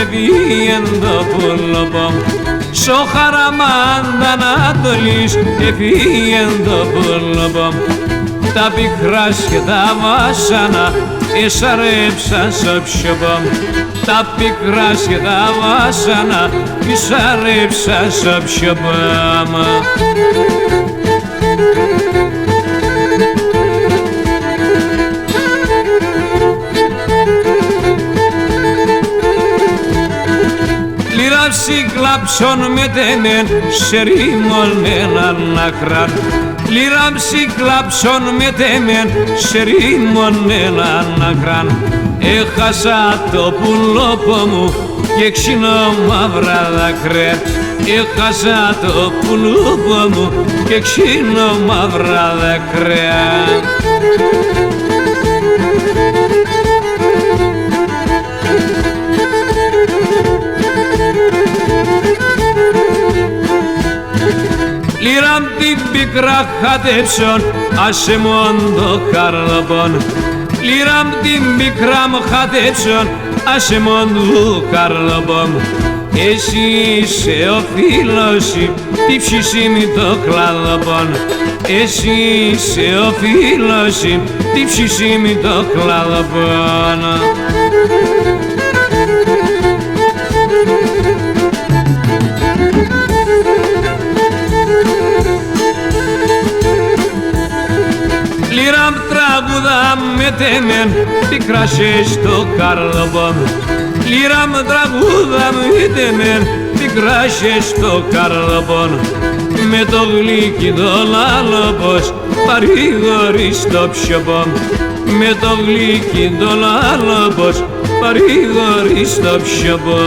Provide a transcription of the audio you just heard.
έφυγεν το πουλοπό. Σο χαραμάντα Ανατολής έφυγεν το πουλοπό. Τα πικράς και τα βάσανα εισαρέψαν στο ψιοπό. Τα πικράς και τα βάσανα εισαρέψαν στο ψιοπό. Κλάψον με τεμέν σε ρήμον άκραν. Λυράψει κλάψον με τεμέν σε ρήμον άκραν. Έχασα το πουλόπο μου και ξύνω μαύρα δάκρυα. Έχασα το πουλόπο μου και ξύνω μαύρα δάκρυα. Λύραμ την πικρά χατέψον, άσε μον το καρλοπόν. Λύραμ την πικρά μου χατέψον, άσε μον το καρλοπόν. Εσύ είσαι ο φίλος, τι ψησίμι το κλαδοπόν. Εσύ είσαι ο φίλος, τι ψησίμι το κλαδοπόν. Λύραμ τραγούδα με τεμέν, πικράσες το καρλοπό. Λύραμ τραγούδα με τεμέν, πικράσες το καρλοπό. Με το γλύκι το λάλοπος, παρηγορείς το ψιοπό. Με το γλύκι το λάλοπος, παρηγορείς το ψιοπό.